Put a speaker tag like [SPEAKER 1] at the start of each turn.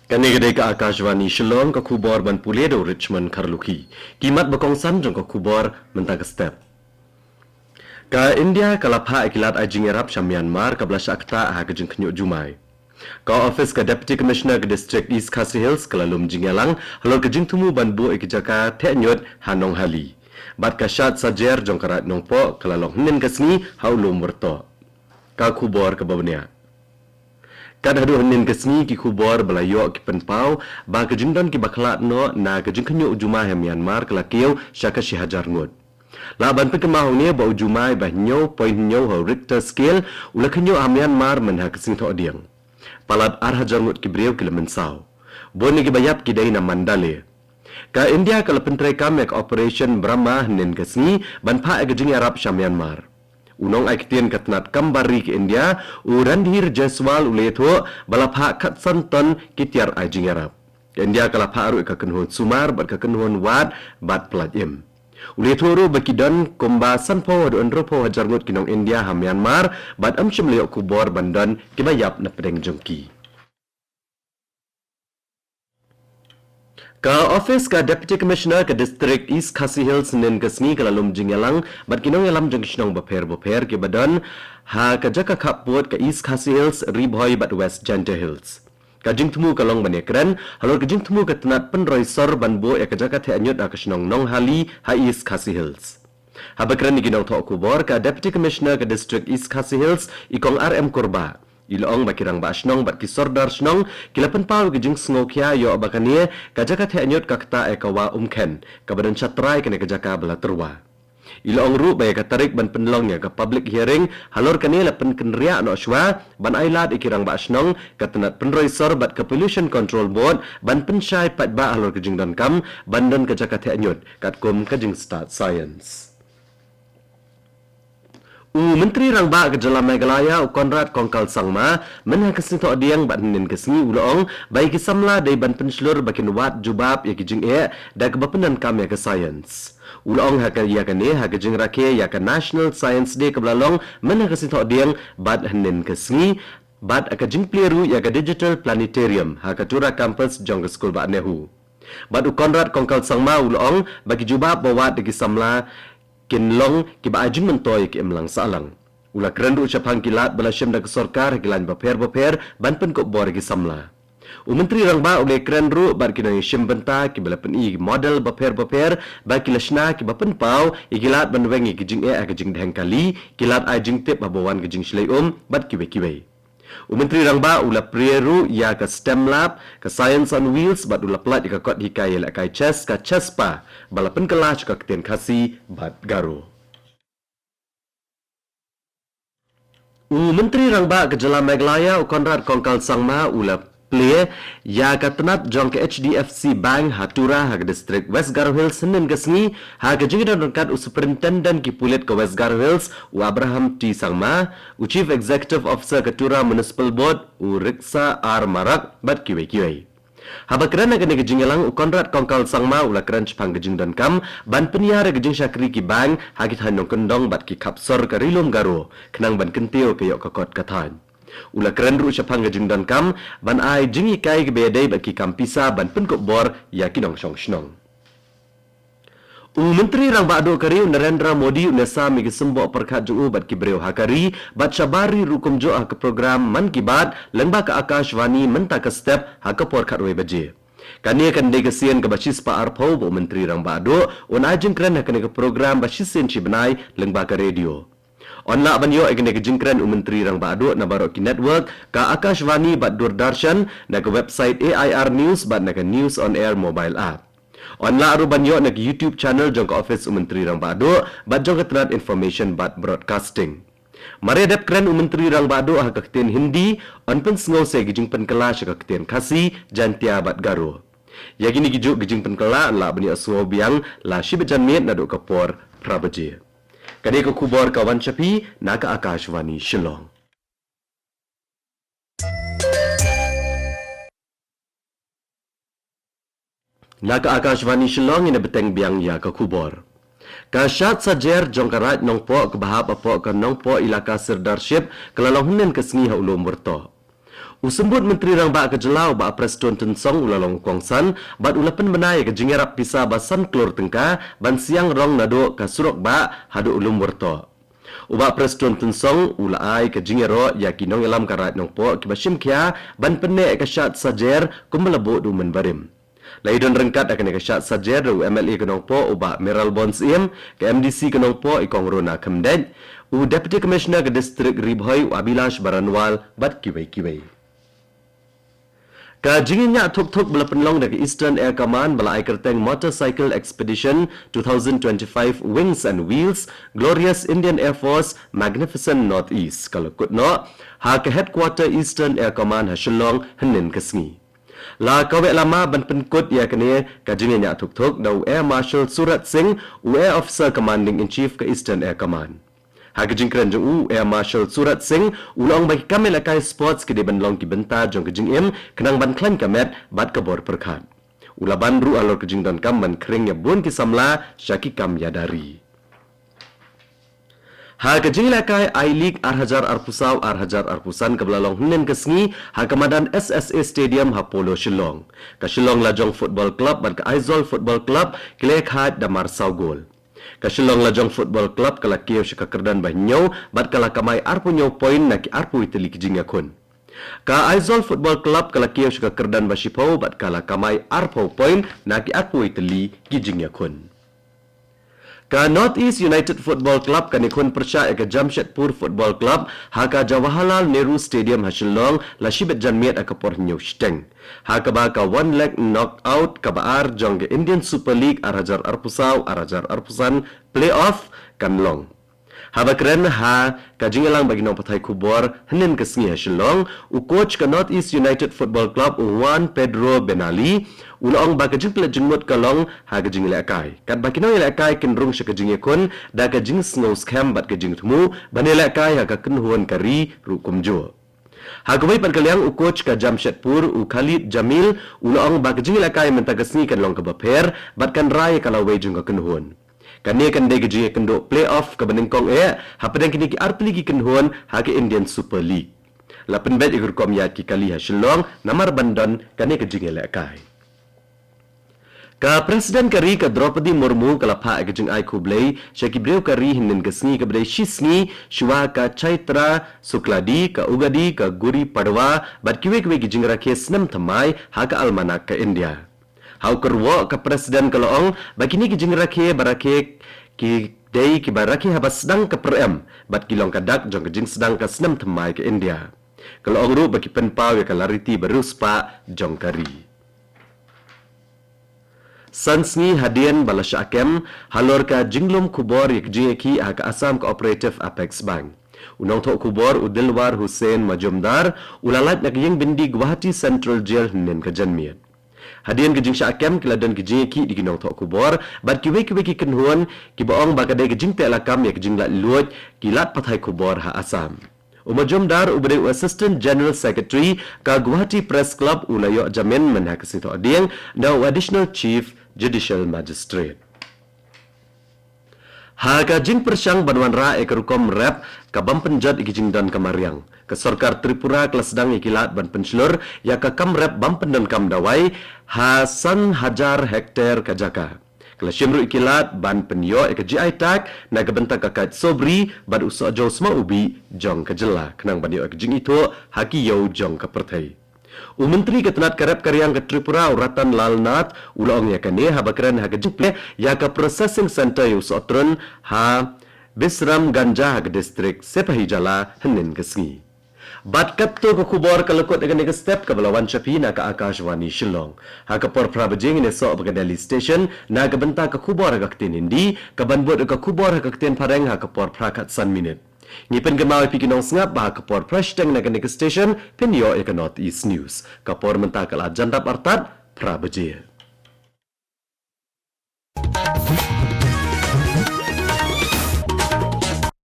[SPEAKER 1] Kani kedai ke Akashvani Shillong ke kubor ban Puledo Richmond Karluki. Kimat bakongsan jong ke kubor mentang ke step. Ka India kalapha ikilat ajing Arab Syam Myanmar ka belas akta ha kejeng kenyuk Jumai. Ka office ka Deputy Commissioner ke District East Khasi Hills kelalum jingalang halor kejeng tumu ban bu ikijaka teknyut Hanong Hali. Bat ka syat sajer jong karat nongpo kelalong hnen kesni haulum berto. Ka kubor ke babnya. Kadadu henin kesni ki kubor belayok ki penpau ba kejingdon ki baklat no na kejing kenyo ujumai Myanmar kelakio syaka syihajar ngut. Laban pekemau ni ba ujumai ba nyo point nyo ho Richter scale ula kenyo Myanmar menha kesing tho diang. Palat arhajar ngut ki breu ki lemensau. Boni ki bayap ki dai na Mandale. Ka India kala pentrai kamek operation Brahma henin kesni ban pha kejing Arab Syam Myanmar. Unong aiktian katnat kambari ke India, Randhir Jaiswal uletho balapha kat santon kitiar ajing Arab. India kalapha aru ka kenhon sumar bat ka kenhon wad bat pelajem. Uletho ru bakidon komba sanpo do andropo hajar ngut kinong India ha Myanmar bat amchim leyok kubor bandan kibayap na pedeng jongki. Ka office ka Deputy Commissioner ke District East Khasi Hills nen kesni kelalum jingalang bat kinong yalam jengknong baper ke badan ha ka jaka kaput ke East Khasi Hills Riboy bat West Janta Hills. Ka jingtmu kalong banekran halor ka jingtmu ke tenat penroi sor banbo ya ka jaka the anyut akasnong nong hali ha East Khasi Hills. Ha bakran ni ginong thok kubor ka Deputy Commissioner ke District East Khasi Hills ikong RM Korba. Ilong bakirang ba asnong bat kisor dar snong kilapan pau gejing sngokia yo bakanie kajaka the anyot kakta ekawa umken kabadan chatrai kene kajaka belaterwa. Ilong ru bay ka tarik ban penlong ya ka public hearing halor kane la pen kenria no shwa ban ailad ikirang ba asnong katenat penroi sor bat ka pollution control board ban pensyai pat ba halor kejing don kam bandan kajaka the anyot katkum kejing start science. Menteri Rangba ke Jalan Meghalaya Konrad Kongkal Sangma menha kesinto diang bat nin kesni ulong bai kisamla dai ban penslur bakin wat jubab ya kijing da kebapenan kam ya ke science. Ulong ha ka ya kane ha kijing rake ya ka National Science Day kebelalong menha kesinto diang bat nin kesni bat akajing pleru ya ka Digital Planetarium ha ka tura campus jong ke school ba nehu. Bat Konrad Kongkal Sangma ulong bagi jubab bawat de kisamla kinlong kiba ajing mentoy ki emlang salang. Ula kerendu ucapan kilat balasyam da kesorkar gilan baper ban pen kok bor gi samla. Menteri Rangba ule kerendu bar kinang syem benta ki balapen i model baper ba kilashna ki bapen pau igilat ban wengi kijing kijing dehang kali kilat ajing tip babawan kijing slay bat kiwe. Menteri Rangba ula prieru ya ka STEM lab ka Science on Wheels bat ula plat ka kot hikai la kai chess ka chesspa balapen kelas ka keten khasi bat garo. Menteri Rangba ke Jalan Meghalaya Konrad Kongkal Sangma ula play ya ka tenat jong ke HDFC Bank hatura ha ke District West Garo Hills senin kesni ha ke jingida donkat superintendent ki pulit ke West Garo Hills u Abraham T Sangma u Chief Executive Officer Ketura Municipal Board u Riksa R Marak bat kiwe. Haba kerana kene kejingelang u Konrad Kongkal Sangma ula keran cepang kejing dan kam ban peniara kejing syakri ki bank hagit hanong kendong bat ki kapsor ke rilum garo kenang ban kentio ke yok kakot katan. Ula keren ru syapang kejing dan kam ban ai jingi kai ke bedai bat ki kampisa ban pen kok bor ya kinong syong shnong. Menteri Rangba ado kari Narendra Modi unesa migi sembo perkat juu bat ki breu hakari bat syabari rukum jo ke program Man Ki Baat lengba ke Akashvani menta ke step ha ke porkat we baje. Kani akan degasian ke basis pa arpau bo Menteri Rangba ado un ajeng keren akan ke program basisin cibenai lengba ke radio. Onla banyo agene ke jingkran Menteri Rangba ado na baro ki network ka Akashvani bat Doordarshan na ke website AIR News bat na ke News on Air mobile app. Onla aru banyo na ke YouTube channel jong ke office Menteri Rangba ado bat jong ke terat information bat broadcasting. Mari adap keren Menteri Rangba ado ha ke keten Hindi on pen sngo se gijing pen kala ka keten Khasi Jantia bat Garo. Ya gini gijuk gijing pen kala la banyo suo biang la shibajan met na do kapor prabaje. Kani ko kubor kawan Chapi naga Akashvani Shillong. Naga Akashvani Shillong ina beteng biang ya ka kubor. Kasyat sajer jongkarat nongpo ke bahap apo ke nongpo ilaka sirdarship kelalong hunen kesngi ha ulum berto. Usembut Menteri Rang Ba Kejelau Ba Preston Tensong ulalong Kuangsan bat ulapan benai ke jingerap pisah basan klor tengka ban siang rong nado ka surok ba hadu ulum werto. Uba Preston Tensong ulai ke jingero ya kinong elam karat nong po kibasim kia ban penne ke syat sajer kumelabu du menbarim. Laidon rengkat akan ke syat sajer du MLA kenong po uba Meral Bonds im ke MDC kenong po ikong rona kemdej u Deputy Commissioner ke Distrik Ribhoi Abilash Baranwal bat kiwai-kiwai. Ka jinginya thuk-thuk bela penlong dari Eastern Air Command bela kerteng Motorcycle Expedition 2025 Wings and Wheels Glorious Indian Air Force Magnificent Northeast kalau kutno ha ke headquarter Eastern Air Command ha Shillong henin kesngi. La kawek lama ban penkut ya kene ka jinginya thuk-thuk dau Air Marshal Surat Singh u Air Officer Commanding in Chief ke Eastern Air Command. Hagi jingkran jong u Air Marshal Surat Singh ulang bagi kami lakai sports ke deban long ki benta jong ke jing im kenang ban klan kamet bat kabor perkat. Ulaban ru alor ke jing don kam man kering ya bun ki samla syaki kam yadari. Ha ke jing lakai I League Arhajar Arpusau Arhajar Arpusan ke belalong henen kesngi ha kemadan SSA Stadium ha Polo Shillong. Ka Shillong Lajong Football Club ban ke Aizol Football Club kelek hat damar saugol. Kasilong Lajong Football Club kala kiew si kakerdan bahnyaw bat kala kamay arpo nyaw point na ki arpo itali kijing yakon. Ka Aizol Football Club kala kiew si kakerdan basipaw bat kala kamay arpo point na ki arpo itali kijing yakon. Ka Northeast United Football Club kanikun persya ke Jamshedpur Football Club haka Jawaharlal Nehru Stadium hasilong la shibet janmiat akapor nyaw steng. Haka ba ka one leg knockout kabaar jong ke Indian Super League Arhajar Arpusau Arhajar Arpusan playoff kanlong. Haba keren ha kajingelang bagi nong patai kubor henin kesngi hasilong u coach ka Northeast United Football Club Juan Pedro Benali ulang ba kajing pela jengmut kalong ha kajing ilakai. Kat baki nong ilakai kenrung sya kajing yakun da kajing snow scam bat kajing temu ban ilakai ha ka kenhuan kari rukum jo. Hagawai perkaliang u coach ka Jamshedpur u Khalid Jamil ulang ba kajing ilakai mentagasni kanlong ka baper bat kan rai kalawai jeng ka kenhuan. Kani kan dege jing kendo playoff ke benengkong hapadang kini ki arpli ki kenhuan ha ke Indian Super League. Lapen bet ikur kom ya ki kali ha Shillong namar bandon kani ke jing ilakai. Ka Presiden kari ka Draupadi Murmu kalapha ke jing ai kublai syaki breu kari hinin kesni ke bedai shisni shwa ka Chaitra Sukladi ka Ugadi ka Guri Padwa bat kiwe-kiwe ki jing rakhe snam thamai ha ka almanak ka India. Hau kerwo ka Presiden kaloong bakini ki jing rakhe barake ki dei ki barake habas sedang ke perem bat kilong kadak jong ke jing sedang ka snam thamai ke India. Kaloong ru baki penpau ya kalariti beruspa jong kari. Sansni hadian balasya akem halor ka jinglum kubor yak jingeki ha ka Assam Cooperative Apex Bank. Unong tok kubor Udilwar Hussein Majumdar ulalat nak yang bindi Guwahati Central Jail henen ka janmiat. Hadian ke jing syakem keladan ke jing ki di kinong tok kubor bat kiwe-kiwe ki kenhuan ki baong bakadai ke jing pelakam ya ke jing lat luot ki lat pathai kubor ha Assam. Umajumdar ubade Assistant General Secretary ka Guwahati Press Club ulayo jamin menha kesito adiang na Additional Chief Judicial Magistrate. Ha ka jing persyang banwan ra ekerukom rep ka bampenjat ikijing dan kamariang. Ke Sarkar Tripura kelas sedang ikilat ban penselur ya ka kam rep bampen dan kam dawai ha san hajar hektar kajaka. Kelas syimru ikilat ban penyo ke GI tag na ke bentak kakait sobri ban uso jo sma ubi jong ke jela kenang ban yo ke jing itu haki yo jong ke pertai. Menteri Ketenat Karep Karyang ke Tripura Ratan Lalnath ulang ya kane ha bakran ha ke jing ya ka processing center yo sotron ha Bisram Ganja ha ke distrik Sepahijala henin kesngi. Bat kapto ko kubor kalakot agan ke step ka balawan Shafi na ka Akashwani Shillong. Ha ka por prabajing ne so ka Delhi station na ka benta ka kubor ka ktin hindi ka banbot ka kubor ka ktin pareng ha ka por prakat san minute. Ngipen gemawi pikinong sngap ba ka por prashteng na ka station pinyo e ka Northeast News. Ka por menta ka la jandap artat prabajing.